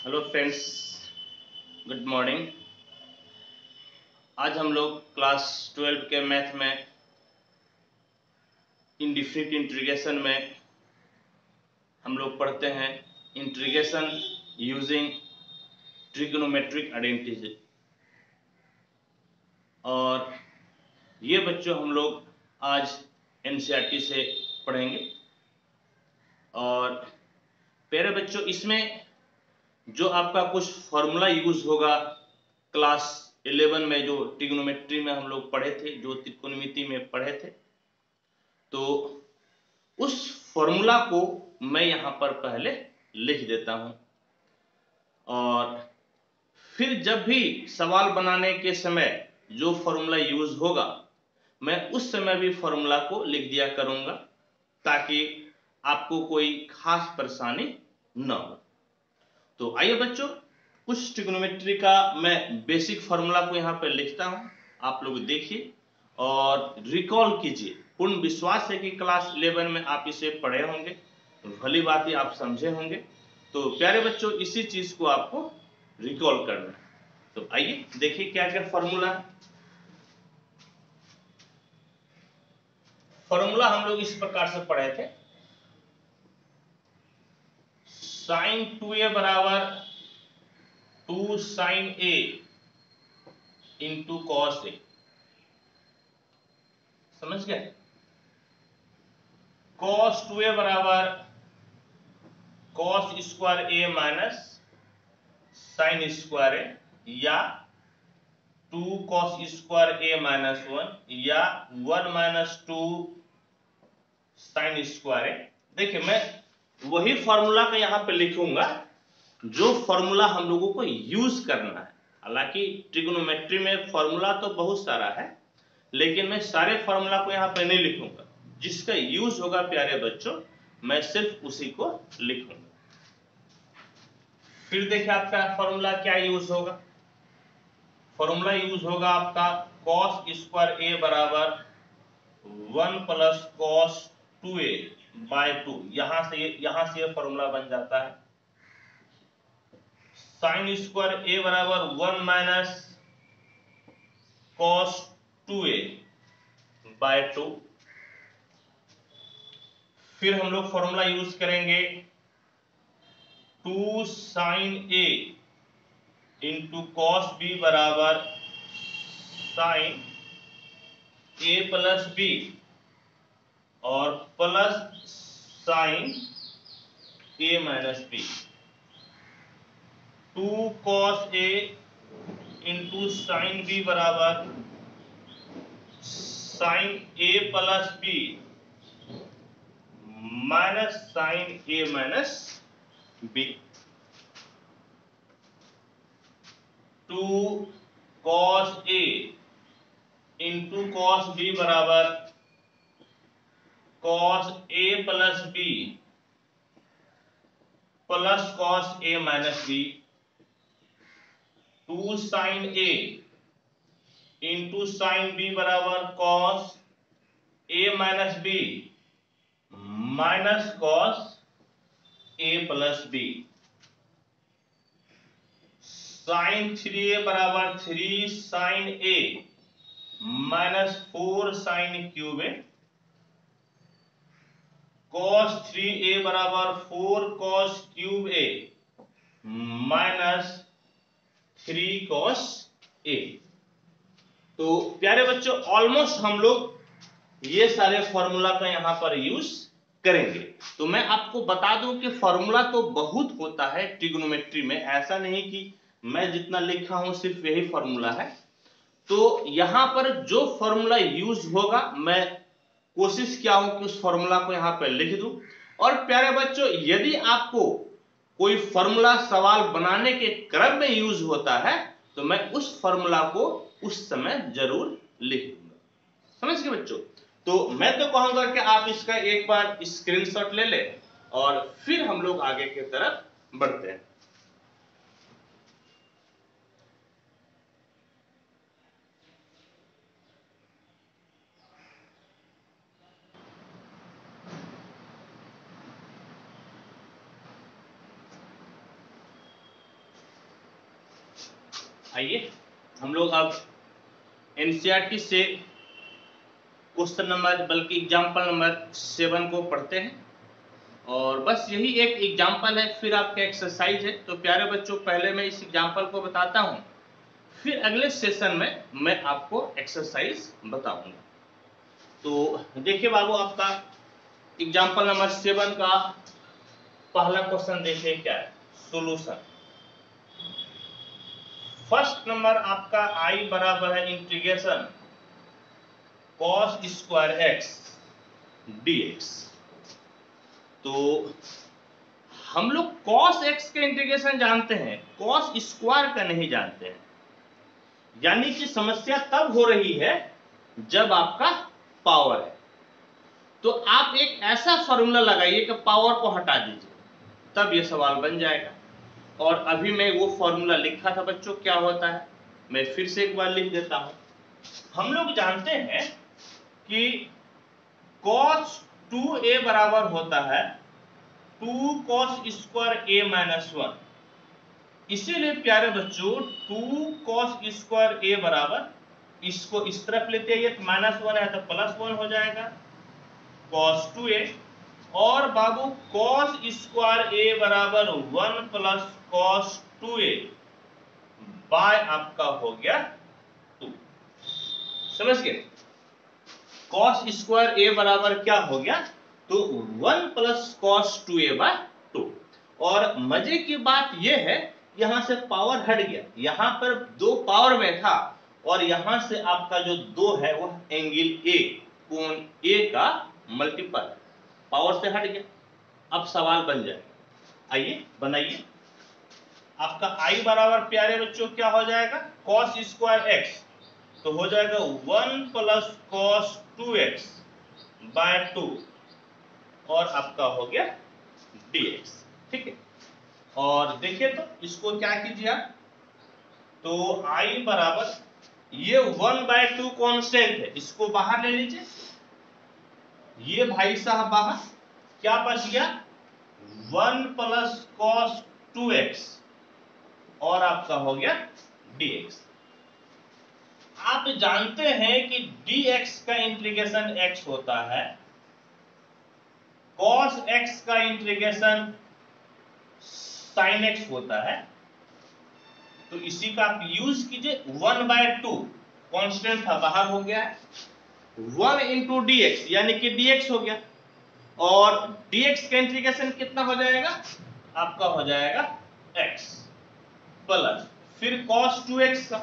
Hello friends, good morning. आज हम लोग क्लास 12 के मैथ में इनडिफिनिट इंटीग्रेशन में हम लोग पढ़ते हैं इंटीग्रेशन यूजिंग ट्रिग्नोमेट्रिक आइडेंटिटी। और ये बच्चों हम लोग आज एनसीईआरटी से पढ़ेंगे। और प्यारे बच्चों, इसमें जो आपका कुछ फॉर्मूला यूज होगा क्लास 11 में, जो ट्रिग्नोमेट्री में हम लोग पढ़े थे, जो त्रिकोणमिति में पढ़े थे, तो उस फॉर्मूला को मैं यहां पर पहले लिख देता हूं। और फिर जब भी सवाल बनाने के समय जो फॉर्मूला यूज होगा, मैं उस समय भी फॉर्मूला को लिख दिया करूंगा, ताकि आपको कोई खास परेशानी न हो। तो आइए बच्चों, कुछ ट्रिग्नोमेट्री का मैं बेसिक फॉर्मूला को यहाँ पर लिखता हूँ, आप लोग देखिए और रिकॉल कीजिए। पूर्ण विश्वास है कि क्लास 11 में आप इसे पढ़े होंगे, भली बात ही आप समझे होंगे। तो प्यारे बच्चों, इसी चीज को आपको रिकॉल करना है। तो आइए देखिए क्या क्या फॉर्मूला है। फॉर्मूला हम लोग इस प्रकार से पढ़े थे, साइन 2a बराबर 2 sine a into cos A. समझ गए? कॉस 2a बराबर कॉस स्क्वायर ए माइनस साइन स्क्वायर ए, या 2 कॉस स्क्वायर ए माइनस 1, या 1 माइनस 2 साइन स्क्वायर ए। देखिए, मैं वही फॉर्मूला का यहां पे लिखूंगा जो फॉर्मूला हम लोगों को यूज करना है। हालांकि ट्रिग्नोमेट्री में फॉर्मूला तो बहुत सारा है, लेकिन मैं सारे फॉर्मूला को यहां पे नहीं लिखूंगा। जिसका यूज होगा प्यारे बच्चों, मैं सिर्फ उसी को लिखूंगा। फिर देखिए आपका फॉर्मूला क्या यूज होगा। फॉर्मूला यूज होगा आपका cos स्क्वायर ए बराबर 1 प्लस cos 2a बाय 2। यहां से ये फॉर्मूला बन जाता है। साइन स्क्वायर ए बराबर 1 माइनस cos 2a बाय 2। फिर हम लोग फॉर्मूला यूज करेंगे 2 sine a into cos b बराबर साइन a प्लस बी और plus sine a minus b. 2 cos a into sine b बराबर sine a plus b minus sine a minus b. 2 cos a into cos b बराबर cos a plus b plus cos a minus b। 2 sine a into sine b बराबर cos a minus b minus cos a plus b। Sine 3a बराबर 3 sine a minus 4 sine cube a. cos 3a बराबर 4 cos cube a minus 3 cos a। तो प्यारे बच्चों, almost हम लोग ये सारे फॉर्मूला का यहां पर यूज करेंगे। तो मैं आपको बता दूं कि फॉर्मूला तो बहुत होता है ट्रिग्नोमेट्री में, ऐसा नहीं कि मैं जितना लिखा हूं सिर्फ यही फॉर्मूला है। तो यहां पर जो फॉर्मूला यूज होगा, मैं कोशिश किया हूं कि उस फॉर्मूला को यहां पर लिख दूं। और प्यारे बच्चों, यदि आपको कोई फॉर्मूला सवाल बनाने के क्रम में यूज होता है, तो मैं उस फॉर्मूला को उस समय जरूर लिख दूंगा। समझ गए बच्चों? तो मैं तो कहूंगा कि आप इसका एक बार स्क्रीनशॉट ले लें और फिर हम लोग आगे की तरफ बढ़ते हैं। आइए हम लोग अब एनसीईआरटी से क्वेश्चन नंबर बल्कि एग्जाम्पल नंबर 7 को पढ़ते हैं। और बस यही एक एग्जाम्पल है, फिर आपका एक्सरसाइज है। तो प्यारे बच्चों, पहले मैं इस एग्जाम्पल को बताता हूँ, फिर अगले सेशन में मैं आपको एक्सरसाइज बताऊंगा। तो देखिए बाबू, आपका एग्जाम्पल नंबर 7 का पहला क्वेश्चन देखिए क्या है, सोल्यूशन। फर्स्ट नंबर आपका आई बराबर है integration cos square x dx। तो हम लोग cos x के इंटीग्रेशन जानते हैं, cos स्क्वायर का नहीं जानते हैं। यानी कि समस्या तब हो रही है जब आपका पावर है। तो आप एक ऐसा फॉर्मूला लगाइए कि पावर को हटा दीजिए, तब ये सवाल बन जाएगा। और अभी मैं वो फॉर्मूला लिखा था बच्चों, क्या होता है मैं फिर से एक बार लिख देता हूं। हम लोग जानते हैं कि cos 2a बराबर होता है 2 cos स्क्वायर a माइनस 1। इसीलिए प्यारे बच्चों 2 cos स्क्वायर a बराबर, इसको इस तरफ लेते हैं, ये -1 है तो +1 हो जाएगा cos 2a। और बाबू cos स्क्वायर a बराबर 1 प्लस cos 2a बाय आपका हो गया 2। समझ गए? cos स्क्वायर a बराबर क्या हो गया, तो 1 प्लस cos 2a बाय 2। और मजे की बात यह है, यहां से पावर हट गया, यहां पर 2 पावर में था, और यहां से आपका जो 2 है वह एंगल a, कोण a का मल्टीपल है, पावर से हट गया। अब सवाल बन जाए, आइए बनाइए। आपका i बराबर प्यारे बच्चों क्या हो जाएगा, cos स्क्वायर x, तो हो जाएगा 1 प्लस cos 2x बाय 2, और आपका हो गया dx। ठीक है, और देखिए तो इसको क्या कीजिए आप, तो i बराबर ये 1/2 कांस्टेंट है, इसको बाहर ले लीजिए, ये भाई साहब बाहर, क्या बच गया 1 प्लस cos 2x, और आपका हो गया dx। आप जानते हैं कि dx का इंटीग्रेशन x होता है, cos x का इंटीग्रेशन sin x होता है। तो इसी का आप यूज कीजिए, 1/2 कांस्टेंट था बाहर हो गया है, 1 इंटू dx यानी कि dx हो गया, और dx का इंटीग्रेशन कितना हो जाएगा, आपका हो जाएगा x प्लस फिर cos 2x का,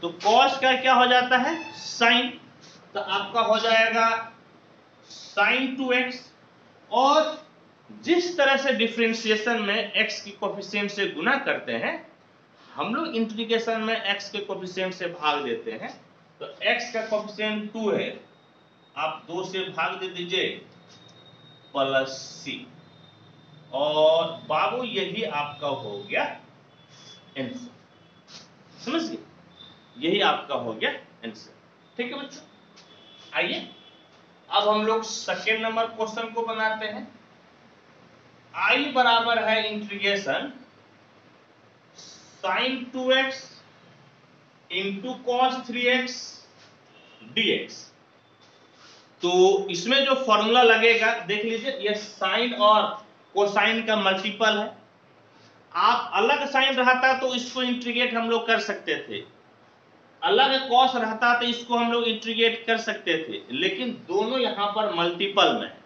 तो cos का क्या हो जाता है sin, तो आपका हो जाएगा sin 2x। और जिस तरह से डिफरेंशिएशन में x की कोफिशिएंट से गुना करते हैं, हम लोग इंटीग्रेशन में x के कोफिशिएंट से भाग देते हैं। तो x का कोफिशिएंट 2 है, आप 2 से भाग दे दीजिए प्लस c, और बाबू यही आपका हो गया आंसर। समझ गए, यही आपका हो गया आंसर। ठीक है बच्चों, आइए अब हम लोग सेकेंड नंबर क्वेश्चन को बनाते हैं। i बराबर है integration sin 2x into cos 3x dx। तो इसमें जो फॉर्मूला लगेगा देख लीजिए, ये साइन और कोसाइन का मल्टीपल है। आप अलग साइन रहता तो इसको इंटीग्रेट हम लोग कर सकते थे, अलग कॉस रहता तो इसको हम लोग इंटीग्रेट कर सकते थे, लेकिन दोनों यहां पर मल्टीपल में है।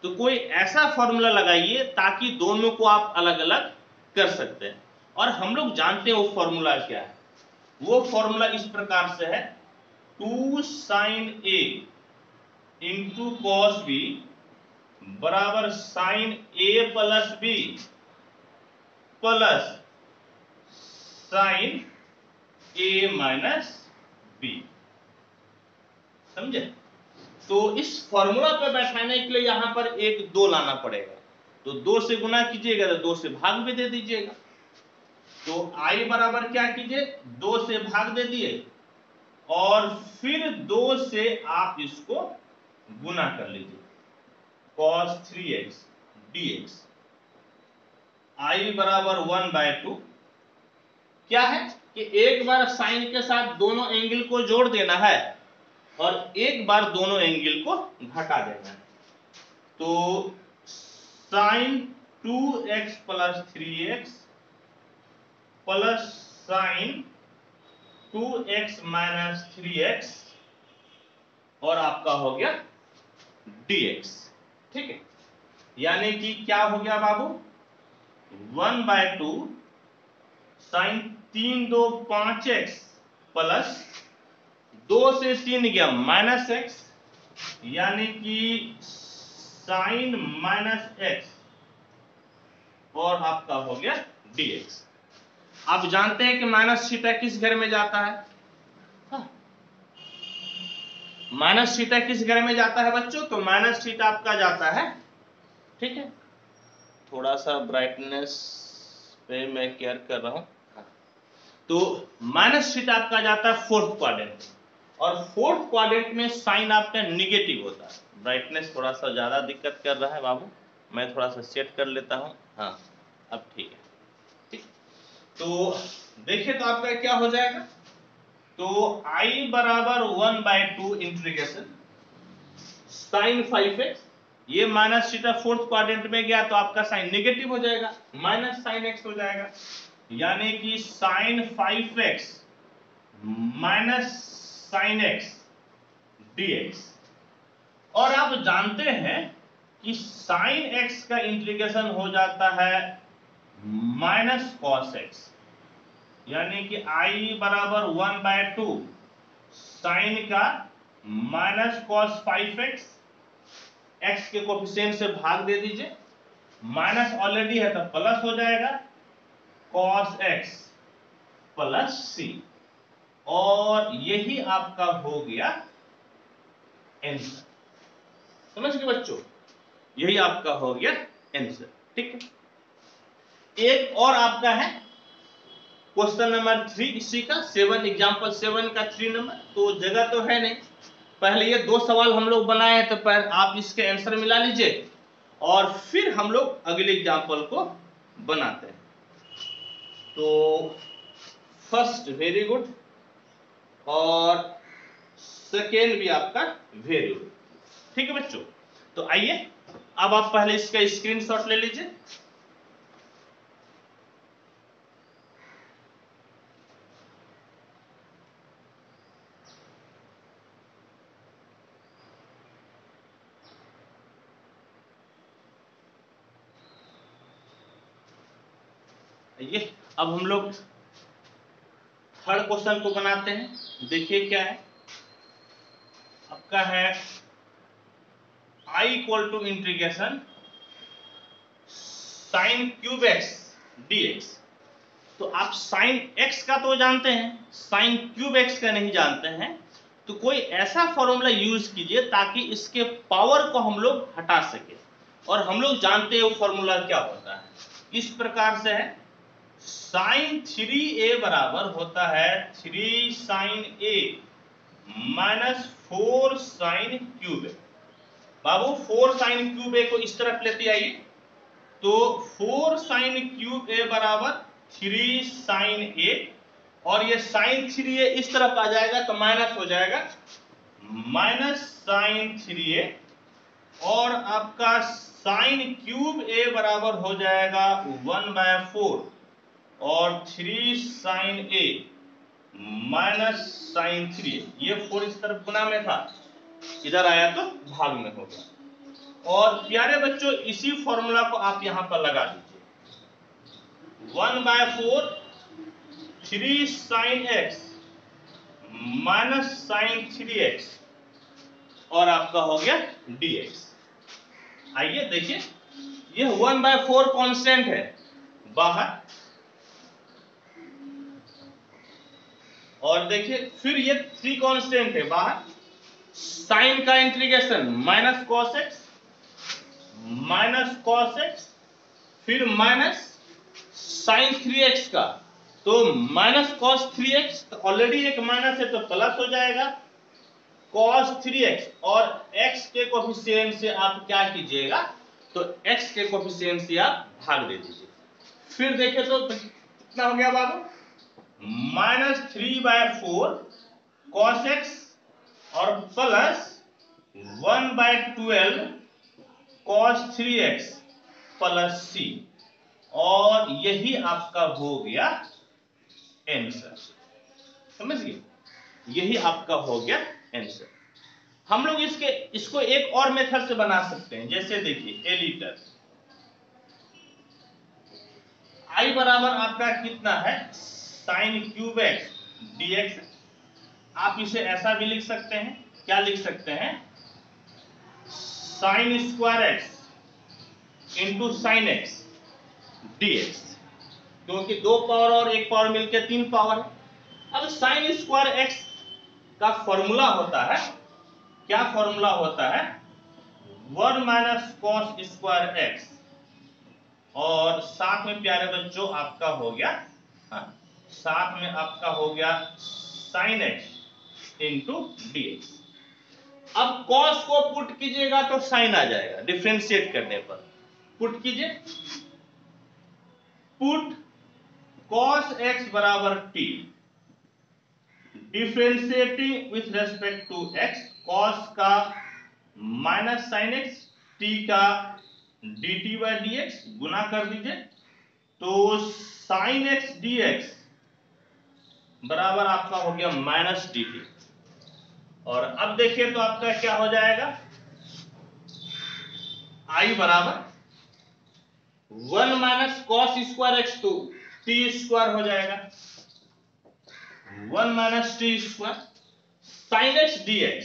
तो कोई ऐसा फॉर्मूला लगाइए ताकि दोनों को आप अलग अलग कर सकते हैं। और हम लोग जानते हैं वो फॉर्मूला क्या है, वो फॉर्मूला इस प्रकार से है 2 sin a into cos b बराबर sin a plus b plus sin a minus b। समझे? तो इस फॉर्मूला पे बैठाने के लिए यहां पर एक 2 लाना पड़ेगा, तो 2 से गुना कीजिएगा तो 2 से भाग भी दे दीजिएगा। तो i बराबर क्या कीजिए, 2 से भाग दे दिए, और फिर 2 से आप इसको गुना कर लीजिए, cos 3x dx। i बराबर 1/2 क्या है, कि एक बार साइन के साथ दोनों एंगल को जोड़ देना है और एक बार दोनों एंगल को घटा देना है। तो sine 2x plus 3x plus sine 2x minus 3x और आपका हो गया dx। ठीक है, यानी कि क्या हो गया बाबू, 1/2 साइन 3 2 5x प्लस 2 से 3 गया माइनस x, यानी कि साइन माइनस x और आपका हो गया dx। आप जानते हैं कि माइनस थीटा किस घर में जाता है? माइनस थीटा किस घर में जाता है बच्चों? तो माइनस थीटा आपका जाता है, ठीक है, थोड़ा सा ब्राइटनेस पे मैं केयर कर रहा हूं। तो माइनस थीटा आपका जाता है फोर्थ क्वाड्रेंट, और फोर्थ क्वाड्रेंट में साइन आपका नेगेटिव होता है। ब्राइटनेस थोड़ा सा ज्यादा दिक्कत कर रहा है बाबू, मैं थोड़ा सा सेट कर लेता हूं। हाँ, अब ठीक है। ठीक, तो देखिए तो आपका क्या हो जाएगा, तो I बराबर 1/2 इंटीग्रेशन साइन 5x, ये माइनस थीटा फोर्थ क्वाड्रेंट में गया तो आपका साइन नेगेटिव हो जाएगा, माइनस साइन x हो जाएगा, यानी कि sine 5x minus sine x dx। और आप जानते हैं कि साइन x का इंटीग्रेशन हो जाता है माइनस कॉस x, यानी कि I बराबर 1/2 साइन का माइनस कॉस 5x, x के कोफिशिएंट से भाग दे दीजिए, माइनस ऑलरेडी है तो प्लस हो जाएगा कॉस x प्लस c, और यही आपका हो गया आंसर। समझ गए बच्चों, यही आपका हो गया आंसर। ठीक है, एक और आपका है क्वेश्चन नंबर 3 इसी का 7 एग्जांपल 7 का 3 नंबर, तो जगह तो है नहीं, पहले ये 2 सवाल हम लोग बनाए हैं, तो पहले आप इसके आंसर मिला लीजिए और फिर हम लोग अगले एग्जांपल को बनाते हैं। तो फर्स्ट वेरी गुड और सेकेंड भी आपका वेरी गुड। ठीक है बच्चों, तो आइए अब आप पहले इसका स्क्रीनशॉट ले लीजिए। ये अब हम लोग थर्ड क्वेश्चन को बनाते हैं। देखिए क्या है आपका, है I equal to integration sine cube x dx। तो आप साइन x का तो जानते हैं, साइन क्यूब x का नहीं जानते हैं, तो कोई ऐसा फॉर्मूला यूज कीजिए ताकि इसके पावर को हम लोग हटा सके, और हम लोग जानते हैं वो फॉर्मूला क्या होता है। इस प्रकार से है, साइन 3a बराबर होता है 3 sine a minus 4 sine cube a. बाबू 4 साइन क्यूब ए को इस तरफ लेते आइए, तो 4 साइन क्यूब ए बराबर 3 साइन ए, और ये साइन 3a इस तरफ आ जाएगा तो माइनस हो जाएगा माइनस साइन 3a, और आपका साइन क्यूब ए बराबर हो जाएगा 1/4 और 3 साइन ए माइनस साइन 3a। ये 4 इस तरफ गुना में था, इधर आया तो भाग में हो गया। और प्यारे बच्चों इसी फॉर्मूला को आप यहां पर लगा दीजिए, 1/4 3 sign x minus sign 3x और आपका हो गया dx। आइए देखिए, ये 1/4 कांस्टेंट है बाहर, और देखिए फिर ये 3 कांस्टेंट है बाहर, साइन का इंटीग्रेशन माइनस कॉस एक्स फिर माइनस साइन 3x का, तो माइनस कॉस 3x, तो ऑलरेडी एक माइनस है तो प्लस हो जाएगा कॉस 3x, और x के कोफिशिएंट से आप क्या कीजिएगा, तो x के कोफिशिएंट से आप भाग दे दीजिए। फिर देखें तो कितना हो गया बाबू, -3/4 cos x और plus 1/12 cos 3x plus c, और यही आपका हो गया आंसर। समझ गए, यही आपका हो गया आंसर। हम लोग इसको एक और मेथड से बना सकते हैं। जैसे देखिए a लीटर I बराबर आपका कितना है, साइन क्यूब एक्स dx। आप इसे ऐसा भी लिख सकते हैं, क्या लिख सकते हैं, sine square x into sine x dx, क्योंकि 2 पावर और 1 पावर मिलकर 3 पावर है। अब साइन स्क्वायर एक्स का फॉर्मूला होता है, क्या फॉर्मूला होता है, 1 माइनस कॉस स्क्वायर एक्स, और साथ में प्यारे बच्चों आपका हो गया, साथ में आपका हो गया साइन एक्स इंटू dx। अब कॉस को पुट कीजिएगा तो साइन आ जाएगा, डिफरेंशिएट करने पर। पुट कीजिए, पुट cos x बराबर t, differentiating with respect to x, cos का माइनस साइन x, t का dt बाई dx, गुना कर दीजिए, तो साइन x dx बराबर आपका हो गया माइनस dt। और अब देखिए तो आपका क्या हो जाएगा, I बराबर 1 माइनस कॉस स्क्वायर एक्स, तो t स्क्वायर हो जाएगा, 1 minus T square, sine x dx,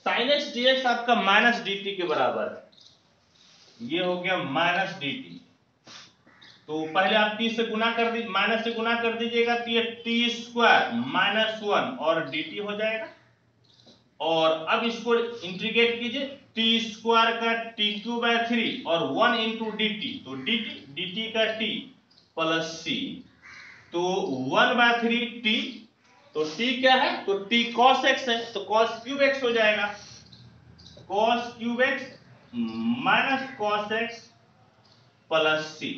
sine x dx आपका माइनस dt के बराबर है, ये हो गया माइनस dt। तो पहले आप t से गुना कर दीजिए, माइनस से गुना कर दीजिएगा तो ये टी स्क्वायर माइनस 1 और dt हो जाएगा। और अब इसको इंटीग्रेट कीजिए, टी स्क्वायर का टी क्यूब बाय 3 और 1 इंटू dt, तो dt का t प्लस c, तो 1/3 t, तो t क्या है, तो t cos x है, तो cos क्यूब x हो जाएगा, cos cube x minus cos x plus c,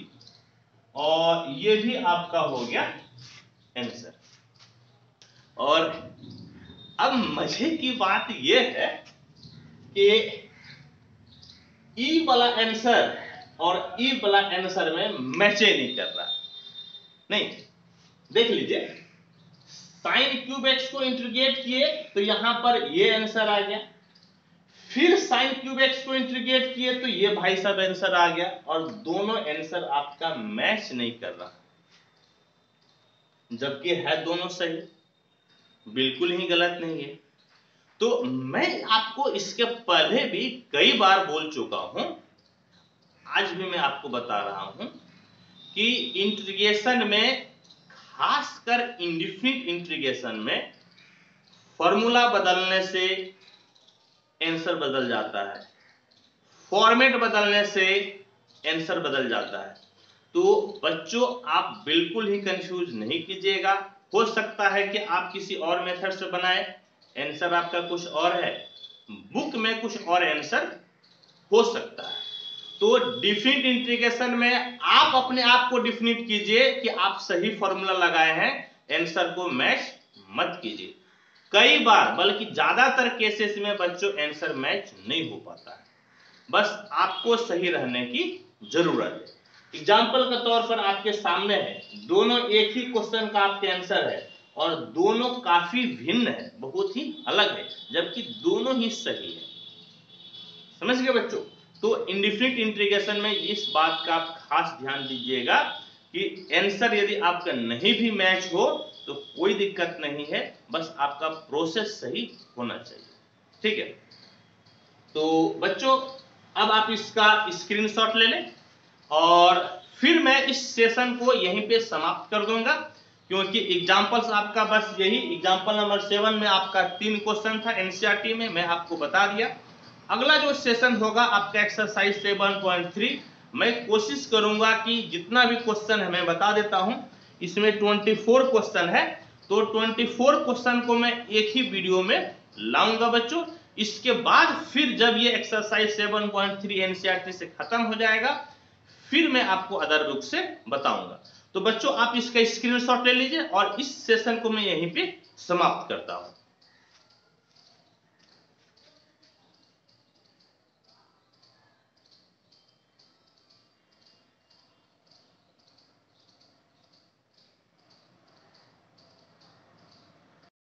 और ये भी आपका हो गया आंसर। और अब मजे की बात ये है कि ई वाला आंसर और ई वाला आंसर में मैच नहीं कर रहा। नहीं, देख लीजिए, साइन क्यूब एक्स को इंटीग्रेट किए तो यहां पर ये आंसर आ गया, फिर साइन क्यूब एक्स को इंटीग्रेट किए तो ये भाई साहब आंसर आ गया, और दोनों आंसर आपका मैच नहीं कर रहा, जबकि है दोनों सही, बिल्कुल ही गलत नहीं है। तो मैं आपको इसके पहले भी कई बार बोल चुका हूं, आज भी मैं आपको बता रहा हूं कि इंटीग्रेशन में, खासकर इंडेफिनिट इंटीग्रेशन में, फॉर्मूला बदलने से आंसर बदल जाता है, फॉर्मेट बदलने से आंसर बदल जाता है। तो बच्चों आप बिल्कुल ही कंफ्यूज नहीं कीजिएगा, हो सकता है कि आप किसी और मेथड से बनाए, आंसर आपका कुछ और है, बुक में कुछ और आंसर हो सकता है। तो डिफिनिट इंटीग्रेशन में आप अपने आप को डिफिनिट कीजिए कि आप सही फॉर्मूला लगाए हैं, आंसर को मैच मत कीजिए। कई बार, बल्कि ज्यादातर केसेस में बच्चों आंसर मैच नहीं हो पाता है, बस आपको सही रहने की जरूरत है। एग्जाम्पल के तौर पर आपके सामने है, दोनों एक ही क्वेश्चन का आपके आंसर है और दोनों काफी भिन्न है, बहुत ही अलग है, जबकि दोनों ही सही है। समझ गए बच्चों? तो इंडेफिनिट इंटीग्रेशन में इस बात का आप खास ध्यान दीजिएगा कि आंसर यदि आपका नहीं भी मैच हो तो कोई दिक्कत नहीं है, बस आपका प्रोसेस सही होना चाहिए। ठीक है, तो बच्चों अब आप इसका स्क्रीनशॉट ले लें, और फिर मैं इस सेशन को यहीं पे समाप्त कर दूंगा, क्योंकि एग्जाम्पल्स आपका बस यही, एग्जाम्पल नंबर 7 में आपका 3 क्वेश्चन था एनसीईआरटी में, मैं आपको बता दिया। अगला जो सेशन होगा आपका एक्सरसाइज 7.3, मैं कोशिश करूंगा कि जितना भी क्वेश्चन है मैं बता देता हूं, इसमें 24 क्वेश्चन है, तो 24 क्वेश्चन को मैं एक ही वीडियो में लाऊंगा बच्चों। इसके बाद फिर जब ये एक्सरसाइज 7.3 एनसीईआरटी से खत्म हो जाएगा, फिर मैं आपको अदर बुक से बताऊंगा। तो बच्चों आप इसका स्क्रीनशॉट ले लीजिए और इस सेशन को मैं यहीं पे समाप्त करता हूं।